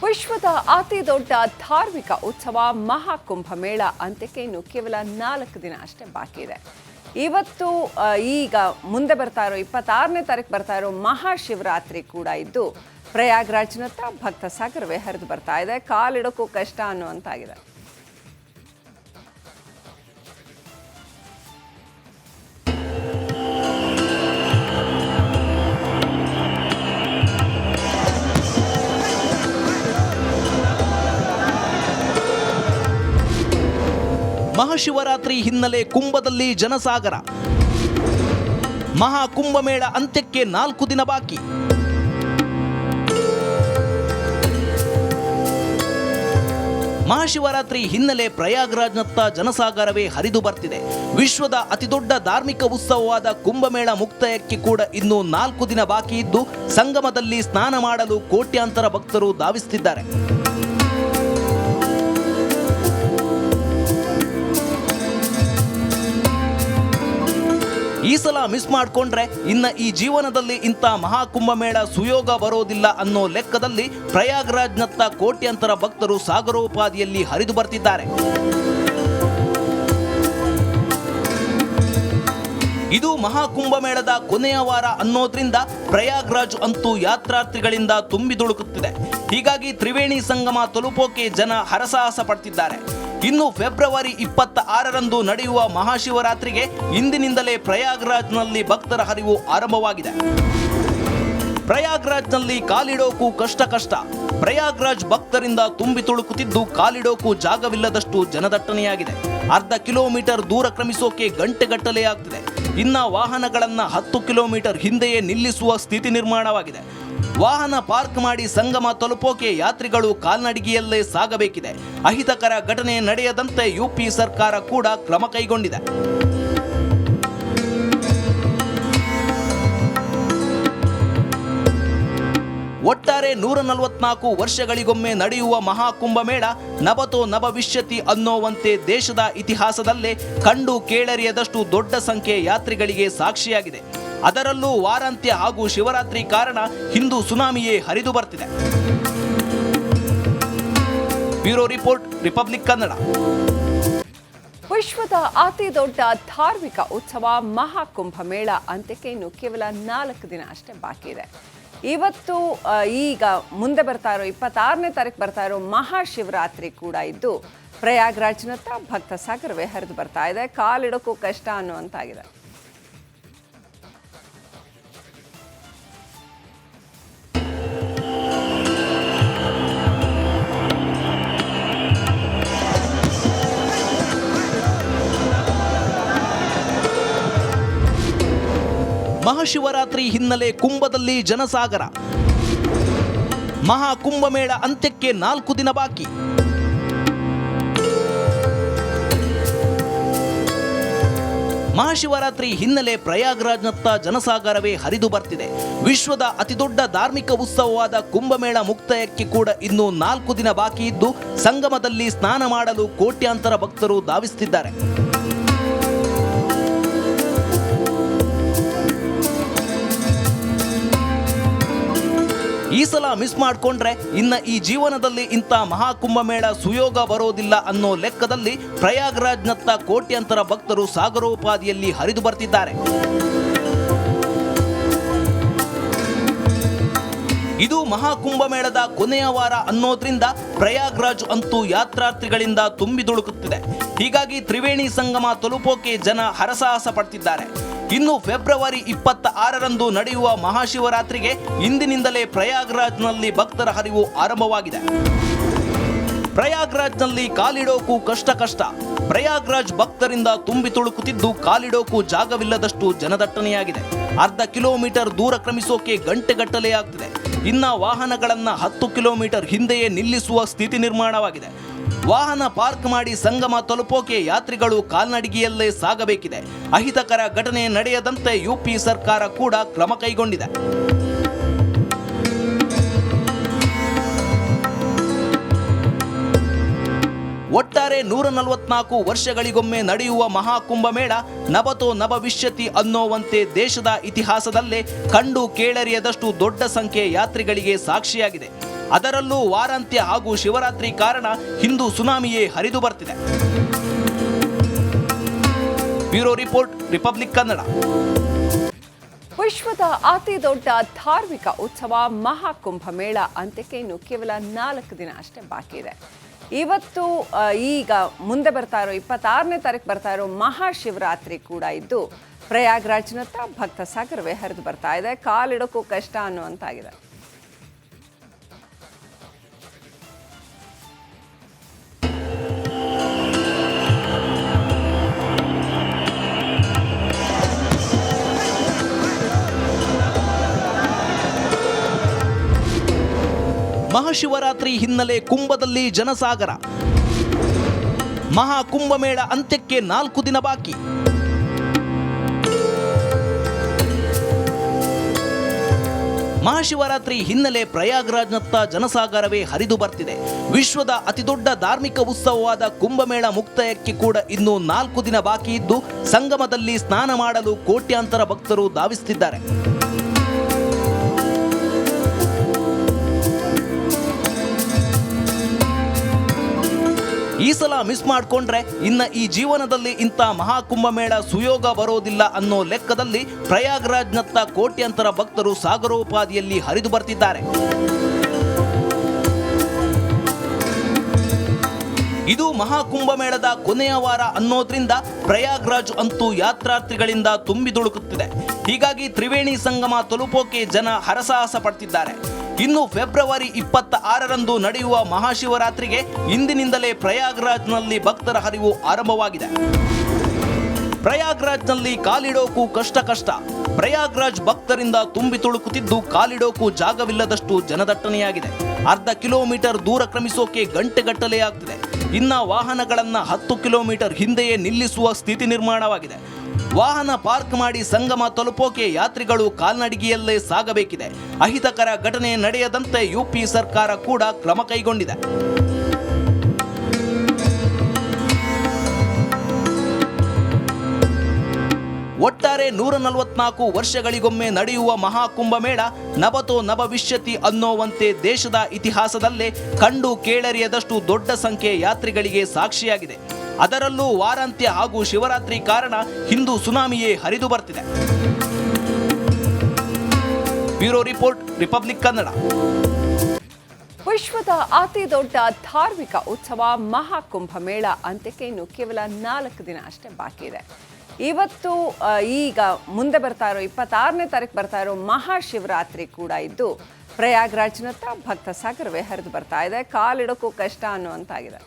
ವಿಶ್ವದ ಅತಿ ದೊಡ್ಡ ಧಾರ್ಮಿಕ ಉತ್ಸವ ಮಹಾಕುಂಭಮೇಳ ಅಂತ್ಯಕ್ಕೆ ಇನ್ನು ಕೇವಲ 4 ದಿನ ಅಷ್ಟೇ ಬಾಕಿ ಇದೆ. ಇವತ್ತು ಈಗ ಮುಂದೆ ಬರ್ತಾ ಇರೋ 26ನೇ ತಾರೀಕು ಬರ್ತಾ ಇರೋ ಮಹಾಶಿವರಾತ್ರಿ ಕೂಡ ಇದ್ದು ಪ್ರಯಾಗ್ರಾಜ್ನತ್ತ ಭಕ್ತ ಸಾಗರವೇ ಹರಿದು ಬರ್ತಾ ಇದೆ. ಕಾಲಿಡೋಕ್ಕೂ ಕಷ್ಟ ಅನ್ನುವಂತಾಗಿದೆ. ಮಹಾಶಿವರಾತ್ರಿ ಹಿನ್ನೆಲೆ ಕುಂಭದಲ್ಲಿ ಜನಸಾಗರ. ಮಹಾಕುಂಭಮೇಳ ಅಂತ್ಯಕ್ಕೆ 4 ದಿನ ಬಾಕಿ. ಮಹಾಶಿವರಾತ್ರಿ ಹಿನ್ನೆಲೆ ಪ್ರಯಾಗ್ರಾಜ್ನತ್ತ ಜನಸಾಗರವೇ ಹರಿದು ಬರ್ತಿದೆ. ವಿಶ್ವದ ಅತಿದೊಡ್ಡ ಧಾರ್ಮಿಕ ಉತ್ಸವವಾದ ಕುಂಭಮೇಳ ಮುಕ್ತಾಯಕ್ಕೆ ಕೂಡ ಇನ್ನೂ 4 ದಿನ ಬಾಕಿ ಇದ್ದು ಸಂಗಮದಲ್ಲಿ ಸ್ನಾನ ಮಾಡಲು ಕೋಟ್ಯಾಂತರ ಭಕ್ತರು ಧಾವಿಸುತ್ತಿದ್ದಾರೆ. ಈ ಸಲ ಮಿಸ್ ಮಾಡಿಕೊಂಡ್ರೆ ಇನ್ನ ಈ ಜೀವನದಲ್ಲಿ ಇಂಥ ಮಹಾಕುಂಭಮೇಳ ಸುಯೋಗ ಬರೋದಿಲ್ಲ ಅನ್ನೋ ಲೆಕ್ಕದಲ್ಲಿ ಪ್ರಯಾಗ್ರಾಜ್ನತ್ತ ಕೋಟ್ಯಾಂತರ ಭಕ್ತರು ಸಾಗರೋಪಾದಿಯಲ್ಲಿ ಹರಿದು ಬರ್ತಿದ್ದಾರೆ. ಇದು ಮಹಾಕುಂಭಮೇಳದ ಕೊನೆಯ ವಾರ ಅನ್ನೋದ್ರಿಂದ ಪ್ರಯಾಗ್ರಾಜ್ ಅಂತೂ ಯಾತ್ರಾರ್ಥಿಗಳಿಂದ ತುಂಬಿ ತುಳುಕುತ್ತಿದೆ. ಹೀಗಾಗಿ ತ್ರಿವೇಣಿ ಸಂಗಮ ತಲುಪೋಕೆ ಜನ ಹರಸಾಹಸ ಪಡ್ತಿದ್ದಾರೆ. ಇನ್ನು ಫೆಬ್ರವರಿ 26ರಂದು ನಡೆಯುವ ಮಹಾಶಿವರಾತ್ರಿಗೆ ಇಂದಿನಿಂದಲೇ ಪ್ರಯಾಗ್ರಾಜ್ನಲ್ಲಿ ಭಕ್ತರ ಹರಿವು ಆರಂಭವಾಗಿದೆ. ಪ್ರಯಾಗ್ರಾಜ್ನಲ್ಲಿ ಕಾಲಿಡೋಕು ಕಷ್ಟ. ಪ್ರಯಾಗ್ರಾಜ್ ಭಕ್ತರಿಂದ ತುಂಬಿ ತುಳುಕುತ್ತಿದ್ದು ಕಾಲಿಡೋಕು ಜಾಗವಿಲ್ಲದಷ್ಟು ಜನದಟ್ಟಣೆಯಾಗಿದೆ. ಅರ್ಧ ಕಿಲೋಮೀಟರ್ ದೂರ ಕ್ರಮಿಸೋಕೆ ಗಂಟೆಗಟ್ಟಲೆ ಆಗ್ತಿದೆ. ಇನ್ನ ವಾಹನಗಳನ್ನ 10 ಕಿಲೋಮೀಟರ್ ಹಿಂದೆಯೇ ನಿಲ್ಲಿಸುವ ಸ್ಥಿತಿ ನಿರ್ಮಾಣವಾಗಿದೆ. ವಾಹನ ಪಾರ್ಕ್ ಮಾಡಿ ಸಂಗಮ ತಲುಪೋಕೆ ಯಾತ್ರಿಗಳು ಕಾಲ್ನಡಿಗೆಯಲ್ಲೇ ಸಾಗಬೇಕಿದೆ. ಅಹಿತಕರ ಘಟನೆ ನಡೆಯದಂತೆ ಯುಪಿ ಸರ್ಕಾರ ಕೂಡ ಕ್ರಮ ಕೈಗೊಂಡಿದೆ. ಒಟ್ಟಾರೆ 144 ವರ್ಷಗಳಿಗೊಮ್ಮೆ ನಡೆಯುವ ಮಹಾಕುಂಭಮೇಳ ನಭತೋ ನಭವಿಷ್ಯತಿ ಅನ್ನೋವಂತೆ ದೇಶದ ಇತಿಹಾಸದಲ್ಲೇ ಕಂಡು ಕೇಳರಿಯದಷ್ಟು ದೊಡ್ಡ ಸಂಖ್ಯೆ ಯಾತ್ರಿಗಳಿಗೆ ಸಾಕ್ಷಿಯಾಗಿದೆ. ಅದರಲ್ಲೂ ವಾರಾಂತ್ಯ ಹಾಗೂ ಶಿವರಾತ್ರಿ ಕಾರಣ ಹಿಂದೂ ಸುನಾಮಿಯೇ ಹರಿದು ಬರ್ತಿದೆ. Bureau report, republic Kannada. ವಿಶ್ವದ ಅತಿ ದೊಡ್ಡ ಧಾರ್ಮಿಕ ಉತ್ಸವ ಮಹಾಕುಂಭಮೇಳ ಅಂತ್ಯಕ್ಕೆ ಇನ್ನು ಕೇವಲ 4 ದಿನ ಅಷ್ಟೇ ಬಾಕಿ ಇದೆ. ಇವತ್ತು ಈಗ ಮುಂದೆ ಬರ್ತಾ ಇರೋ 26ನೇ ತಾರೀಕು ಬರ್ತಾ ಇರೋ ಮಹಾಶಿವರಾತ್ರಿ ಕೂಡ ಇದ್ದು ಪ್ರಯಾಗ್ರಾಜ್ನತ್ತ ಭಕ್ತ ಸಾಗರವೇ ಹರಿದು ಬರ್ತಾ ಇದೆ. ಕಾಲಿಡೋಕ್ಕೂ ಕಷ್ಟ ಅನ್ನುವಂತಾಗಿದೆ. ಮಹಾಶಿವರಾತ್ರಿ ಹಿನ್ನೆಲೆ ಕುಂಭದಲ್ಲಿ ಜನಸಾಗರ. ಮಹಾಕುಂಭಮೇಳ ಅಂತ್ಯಕ್ಕೆ 4 ದಿನ ಬಾಕಿ. ಮಹಾಶಿವರಾತ್ರಿ ಹಿನ್ನೆಲೆ ಪ್ರಯಾಗ್ರಾಜ್ನತ್ತ ಜನಸಾಗರವೇ ಹರಿದು ಬರ್ತಿದೆ. ವಿಶ್ವದ ಅತಿದೊಡ್ಡ ಧಾರ್ಮಿಕ ಉತ್ಸವವಾದ ಕುಂಭಮೇಳ ಮುಕ್ತಾಯಕ್ಕೆ ಕೂಡ ಇನ್ನೂ 4 ದಿನ ಬಾಕಿ ಇದ್ದು ಸಂಗಮದಲ್ಲಿ ಸ್ನಾನ ಮಾಡಲು ಕೋಟ್ಯಾಂತರ ಭಕ್ತರು ಧಾವಿಸುತ್ತಿದ್ದಾರೆ. ಈ ಸಲ ಮಿಸ್ ಮಾಡಿಕೊಂಡ್ರೆ ಇನ್ನ ಈ ಜೀವನದಲ್ಲಿ ಇಂಥ ಮಹಾಕುಂಭಮೇಳ ಸುಯೋಗ ಬರೋದಿಲ್ಲ ಅನ್ನೋ ಲೆಕ್ಕದಲ್ಲಿ ಪ್ರಯಾಗ್ರಾಜ್ನತ್ತ ಕೋಟ್ಯಾಂತರ ಭಕ್ತರು ಸಾಗರೋಪಾದಿಯಲ್ಲಿ ಹರಿದು ಬರ್ತಿದ್ದಾರೆ. ಇದು ಮಹಾಕುಂಭಮೇಳದ ಕೊನೆಯ ವಾರ ಅನ್ನೋದ್ರಿಂದ ಪ್ರಯಾಗ್ರಾಜ್ ಅಂತೂ ಯಾತ್ರಾರ್ಥಿಗಳಿಂದ ತುಂಬಿ ತುಳುಕುತ್ತಿದೆ. ಹೀಗಾಗಿ ತ್ರಿವೇಣಿ ಸಂಗಮ ತಲುಪೋಕೆ ಜನ ಹರಸಾಹಸ ಪಡ್ತಿದ್ದಾರೆ. ಇನ್ನು ಫೆಬ್ರವರಿ 26ರಂದು ನಡೆಯುವ ಮಹಾಶಿವರಾತ್ರಿಗೆ ಇಂದಿನಿಂದಲೇ ಪ್ರಯಾಗ್ರಾಜ್ನಲ್ಲಿ ಭಕ್ತರ ಹರಿವು ಆರಂಭವಾಗಿದೆ. ಪ್ರಯಾಗ್ರಾಜ್ನಲ್ಲಿ ಕಾಲಿಡೋಕು ಕಷ್ಟ. ಪ್ರಯಾಗ್ರಾಜ್ ಭಕ್ತರಿಂದ ತುಂಬಿ ತುಳುಕುತ್ತಿದ್ದು ಕಾಲಿಡೋಕು ಜಾಗವಿಲ್ಲದಷ್ಟು ಜನದಟ್ಟಣೆಯಾಗಿದೆ. ಅರ್ಧ ಕಿಲೋಮೀಟರ್ ದೂರ ಕ್ರಮಿಸೋಕೆ ಗಂಟೆಗಟ್ಟಲೆ ಆಗ್ತಿದೆ. ಇನ್ನ ವಾಹನಗಳನ್ನ 10 ಕಿಲೋಮೀಟರ್ ಹಿಂದೆಯೇ ನಿಲ್ಲಿಸುವ ಸ್ಥಿತಿ ನಿರ್ಮಾಣವಾಗಿದೆ. ವಾಹನ ಪಾರ್ಕ್ ಮಾಡಿ ಸಂಗಮ ತಲುಪೋಕೆ ಯಾತ್ರಿಗಳು ಕಾಲ್ನಡಿಗೆಯಲ್ಲೇ ಸಾಗಬೇಕಿದೆ. ಅಹಿತಕರ ಘಟನೆ ನಡೆಯದಂತೆ ಯುಪಿ ಸರ್ಕಾರ ಕೂಡ ಕ್ರಮ ಕೈಗೊಂಡಿದೆ. ಒಟ್ಟಾರೆ 144 ವರ್ಷಗಳಿಗೊಮ್ಮೆ ನಡೆಯುವ ಮಹಾಕುಂಭಮೇಳ ನಭತೋ ನಭವಿಷ್ಯತಿ ಅನ್ನೋವಂತೆ ದೇಶದ ಇತಿಹಾಸದಲ್ಲೇ ಕಂಡು ಕೇಳರಿಯದಷ್ಟು ದೊಡ್ಡ ಸಂಖ್ಯೆ ಯಾತ್ರಿಗಳಿಗೆ ಸಾಕ್ಷಿಯಾಗಿದೆ. ಅದರಲ್ಲೂ ವಾರಾಂತ್ಯ ಹಾಗೂ ಶಿವರಾತ್ರಿ ಕಾರಣ ಹಿಂದೂ ಸುನಾಮಿಯೇ ಹರಿದು ಬರ್ತಿದೆ. Bureau report, republic Kannada. ವಿಶ್ವದ ಅತಿ ದೊಡ್ಡ ಧಾರ್ಮಿಕ ಉತ್ಸವ ಮಹಾಕುಂಭಮೇಳ ಅಂತ್ಯಕ್ಕೆ ಇನ್ನು ಕೇವಲ 4 ದಿನ ಅಷ್ಟೇ ಬಾಕಿ ಇದೆ. ಇವತ್ತು ಈಗ ಮುಂದೆ ಬರ್ತಾ ಇರೋ 26ನೇ ತಾರೀಕು ಬರ್ತಾ ಇರೋ ಮಹಾಶಿವರಾತ್ರಿ ಕೂಡ ಇದ್ದು ಪ್ರಯಾಗ್ರಾಜ್ನತ್ತ ಭಕ್ತ ಸಾಗರವೇ ಹರಿದು ಬರ್ತಾ ಇದೆ. ಕಾಲಿಡೋಕ್ಕೂ ಕಷ್ಟ ಅನ್ನುವಂತಾಗಿದೆ. ಮಹಾಶಿವರಾತ್ರಿ ಹಿನ್ನೆಲೆ ಕುಂಭದಲ್ಲಿ ಜನಸಾಗರ. ಮಹಾಕುಂಭಮೇಳ ಅಂತ್ಯಕ್ಕೆ 4 ದಿನ ಬಾಕಿ. ಮಹಾಶಿವರಾತ್ರಿ ಹಿನ್ನೆಲೆ ಪ್ರಯಾಗ್ರಾಜ್ನತ್ತ ಜನಸಾಗರವೇ ಹರಿದು ಬರ್ತಿದೆ. ವಿಶ್ವದ ಅತಿದೊಡ್ಡ ಧಾರ್ಮಿಕ ಉತ್ಸವವಾದ ಕುಂಭಮೇಳ ಮುಕ್ತಾಯಕ್ಕೆ ಕೂಡ ಇನ್ನೂ 4 ದಿನ ಬಾಕಿ ಇದ್ದು ಸಂಗಮದಲ್ಲಿ ಸ್ನಾನ ಮಾಡಲು ಕೋಟ್ಯಾಂತರ ಭಕ್ತರು ಧಾವಿಸುತ್ತಿದ್ದಾರೆ. ಈ ಸಲ ಮಿಸ್ ಮಾಡಿಕೊಂಡ್ರೆ ಇನ್ನ ಈ ಜೀವನದಲ್ಲಿ ಇಂಥ ಮಹಾಕುಂಭಮೇಳ ಸುಯೋಗ ಬರೋದಿಲ್ಲ ಅನ್ನೋ ಲೆಕ್ಕದಲ್ಲಿ ಪ್ರಯಾಗ್ರಾಜ್ನತ್ತ ಕೋಟ್ಯಾಂತರ ಭಕ್ತರು ಸಾಗರೋಪಾದಿಯಲ್ಲಿ ಹರಿದು ಬರ್ತಿದ್ದಾರೆ. ಇದು ಮಹಾಕುಂಭಮೇಳದ ಕೊನೆಯ ವಾರ ಅನ್ನೋದ್ರಿಂದ ಪ್ರಯಾಗ್ರಾಜ್ ಅಂತೂ ಯಾತ್ರಾರ್ಥಿಗಳಿಂದ ತುಂಬಿ ತುಳುಕುತ್ತಿದೆ. ಹೀಗಾಗಿ ತ್ರಿವೇಣಿ ಸಂಗಮ ತಲುಪೋಕೆ ಜನ ಹರಸಾಹಸ ಪಡ್ತಿದ್ದಾರೆ. ಇನ್ನು ಫೆಬ್ರವರಿ 26ರಂದು ನಡೆಯುವ ಮಹಾಶಿವರಾತ್ರಿಗೆ ಇಂದಿನಿಂದಲೇ ಪ್ರಯಾಗ್ರಾಜ್ನಲ್ಲಿ ಭಕ್ತರ ಹರಿವು ಆರಂಭವಾಗಿದೆ. ಪ್ರಯಾಗ್ರಾಜ್ನಲ್ಲಿ ಕಾಲಿಡೋಕು ಕಷ್ಟ. ಪ್ರಯಾಗ್ರಾಜ್ ಭಕ್ತರಿಂದ ತುಂಬಿ ತುಳುಕುತ್ತಿದ್ದು ಕಾಲಿಡೋಕು ಜಾಗವಿಲ್ಲದಷ್ಟು ಜನದಟ್ಟಣೆಯಾಗಿದೆ. ಅರ್ಧ ಕಿಲೋಮೀಟರ್ ದೂರ ಕ್ರಮಿಸೋಕೆ ಗಂಟೆಗಟ್ಟಲೆ ಆಗ್ತಿದೆ. ಇನ್ನ ವಾಹನಗಳನ್ನ 10 ಕಿಲೋಮೀಟರ್ ಹಿಂದೆಯೇ ನಿಲ್ಲಿಸುವ ಸ್ಥಿತಿ ನಿರ್ಮಾಣವಾಗಿದೆ. ವಾಹನ ಪಾರ್ಕ್ ಮಾಡಿ ಸಂಗಮ ತಲುಪೋಕೆ ಯಾತ್ರಿಗಳು ಕಾಲ್ನಡಿಗೆಯಲ್ಲೇ ಸಾಗಬೇಕಿದೆ. ಅಹಿತಕರ ಘಟನೆ ನಡೆಯದಂತೆ ಯುಪಿ ಸರ್ಕಾರ ಕೂಡ ಕ್ರಮ ಕೈಗೊಂಡಿದೆ. ಒಟ್ಟಾರೆ 144 ವರ್ಷಗಳಿಗೊಮ್ಮೆ ನಡೆಯುವ ಮಹಾಕುಂಭಮೇಳ ನಭತೋ ನಭವಿಷ್ಯತಿ ಅನ್ನೋವಂತೆ ದೇಶದ ಇತಿಹಾಸದಲ್ಲೇ ಕಂಡು ಕೇಳರಿಯದಷ್ಟು ದೊಡ್ಡ ಸಂಖ್ಯೆ ಯಾತ್ರಿಗಳಿಗೆ ಸಾಕ್ಷಿಯಾಗಿದೆ. ಅದರಲ್ಲೂ ವಾರಾಂತ್ಯ ಹಾಗೂ ಶಿವರಾತ್ರಿ ಕಾರಣ ಹಿಂದೂ ಸುನಾಮಿಯೇ ಹರಿದು ಬರ್ತಿದೆ. Bureau report, republic Kannada. ವಿಶ್ವದ ಅತಿ ದೊಡ್ಡ ಧಾರ್ಮಿಕ ಉತ್ಸವ ಮಹಾಕುಂಭಮೇಳ ಅಂತ್ಯಕ್ಕೆ ಇನ್ನು ಕೇವಲ 4 ದಿನ ಅಷ್ಟೇ ಬಾಕಿ ಇದೆ. ಇವತ್ತು ಈಗ ಮುಂದೆ ಬರ್ತಾ ಇರೋ 26ನೇ ತಾರೀಕು ಬರ್ತಾ ಇರೋ ಮಹಾಶಿವರಾತ್ರಿ ಕೂಡ ಇದ್ದು ಪ್ರಯಾಗ್ರಾಜ್ನತ್ತ ಭಕ್ತ ಸಾಗರವೇ ಹರಿದು ಬರ್ತಾ ಇದೆ. ಕಾಲಿಡೋಕ್ಕೂ ಕಷ್ಟ ಅನ್ನುವಂತಾಗಿದೆ.